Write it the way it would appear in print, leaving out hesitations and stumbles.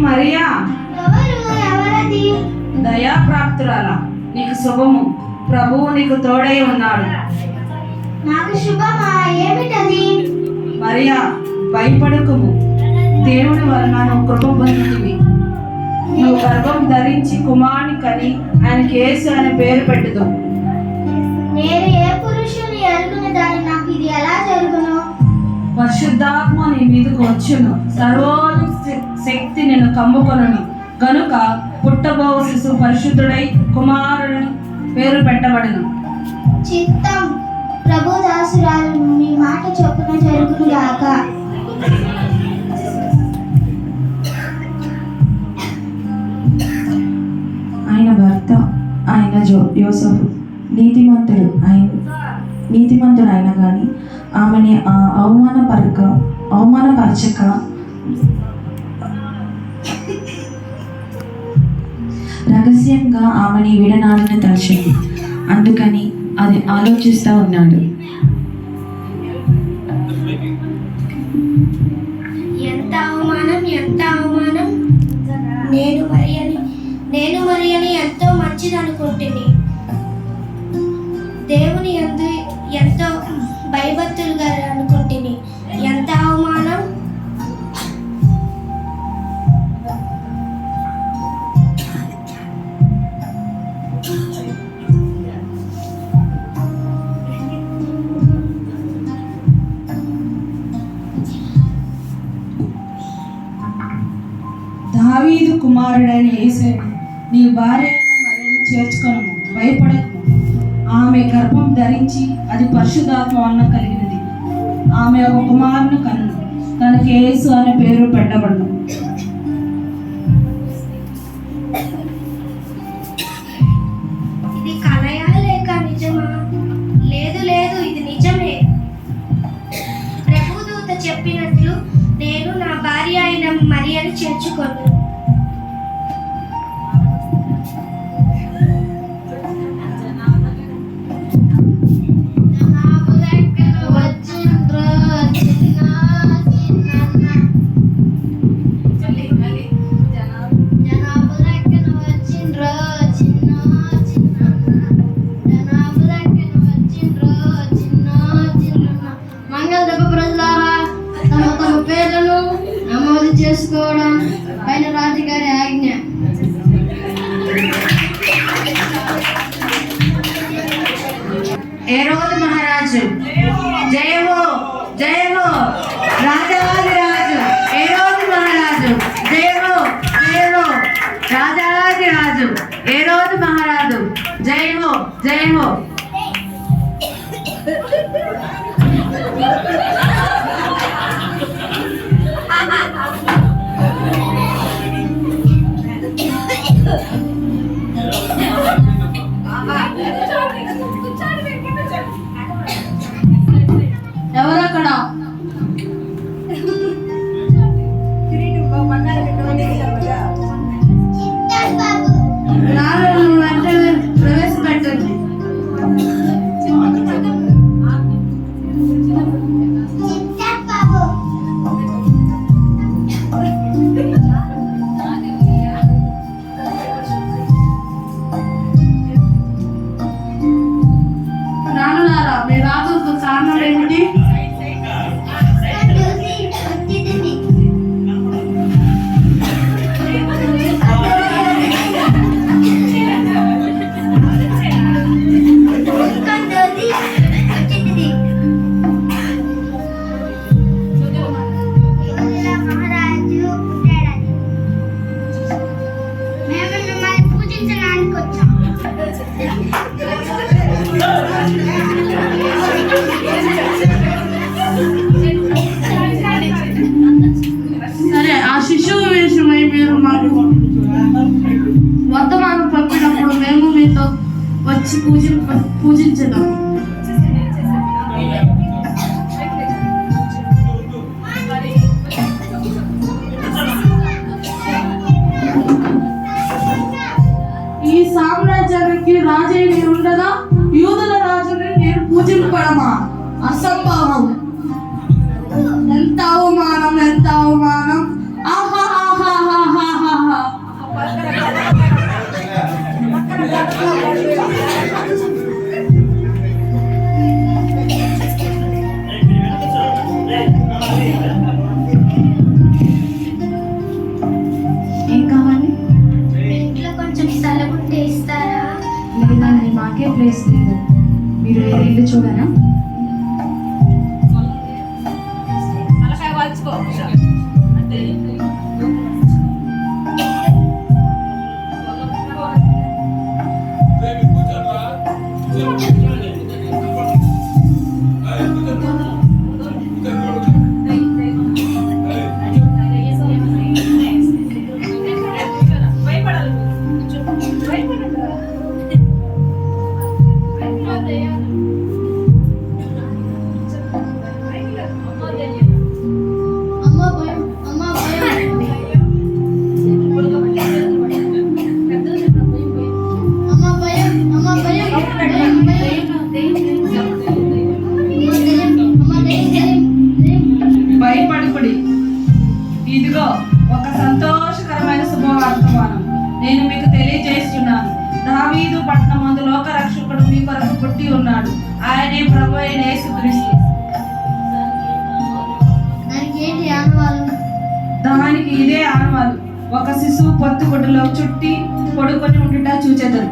మరియా, దయాప్రాప్తురాల, నీకు శుభము, ప్రభువు నీకు తోడై ఉన్నాడు. నాకు శుభమా? ఏమిటది? మరియా, భయపడకుము, దేవుని వలన నువ్వు కృప పొందితివి. నువ్వు గర్భం ధరించి కుమారుని కని ఆయనకి యేసు అనే పేరు పెట్టుదు. నేను ఏ పురుషుని ఎరుగున దాని, నాకు ఇది ఎలా జరుగును? పరిశుద్ధాత్మ నీ మీదకు వచ్చును, సర్వోన్నత శక్తి నేను కమ్ముకొనును గనుక పుట్టబో శిశువు పరిశుద్ధుడై కుమారుని పేరు పెట్టబడును. చిత్తం ప్రభు దాసురాలు నీ మాట చొప్పున జరుగును గాక. ఆయన భర్త ఆయన యోసేపు నీతిమంతుడు అయిన కానీ ఆమెని అవమానపరచక రహస్యంగా ఆమెని విడనాడిన తలచింది. అందుకని అది ఆలోచిస్తూ ఉన్నాడు. ఎంత అవమానం, ఎంత అవమానం! నేను మరి అని ఎంతో మంచిది అనుకుంటుని, దేవుని ఎంతో భయభక్తులుగా అనుకుంటుని, ఎంత అవమానం! దావీదు కుమారుడైన యేసు నీ భార్య అయిన మరియను చేర్చుకొను, భయపడకు. ఆమె గర్భం ధరించి అది పరిశుద్ధాత్మ వలన కలిగినది. ఆమె ఒక కుమారుని కనును, తనకి యేసు అనే పేరు పెట్టబడును. ఇది కలయా లేక నిజమా? లేదు లేదు, ఇది నిజమే. ప్రభుదూత చెప్పినట్లు నేను నా భార్య అయిన మరియను చేర్చుకొను. చేసుకోవడం పైన రాజుగారి ఆజ్ఞ. హేరోదు మహారాజు జయహో జయహో, రాజాది రాజు హేరోదు మహారాజు జయహో జయహో, రాజాది రాజు హేరోదు మహారాజు జయహో జయహో. ఎవరక్కడ? ప్రవేశపెట్టండి. పూజించదాం. ఈ సామ్రాజ్యానికి రాజే నేను ఉండగా యూదుల రాజుని నేను పూజింపడమా? అసంభవం. ఎంత అవమానం, ఎంత అవమానం. ఆహాహాహాహాహాహా. ఏం కావాలి? ఇంట్లో కొంచెం స్థలం ఉంటే ఇస్తారా? లేదండి, మాకే ప్లేస్ లేదు. మీరు వేరే ఇల్లు చూడరా? అమ్మ భయం, అమ్మ భయం. అమ్మ భయం, అమ్మ భయం, భయం, భయం. అమ్మ దయ్యం. భయపడకుడి. ఇదిగో ఒక సంతోషకరమైన శుభవార్తమానం నేను మీకు తెలియజేస్తున్నాను. దావీదు పట్టణమందు లోక రక్షకుడు మీ కొరకు పుట్టి ఉన్నాడు. ఆయనే ప్రభు అయిన యేసుక్రీస్తు. దానికి ఏంటి ఆనవాళ్ళు? దానికి ఇదే ఆనవాలు. ఒక శిశువు పొత్తుగుడ్డలో చుట్టి పడుకొని ఉండుట చూచెదరు.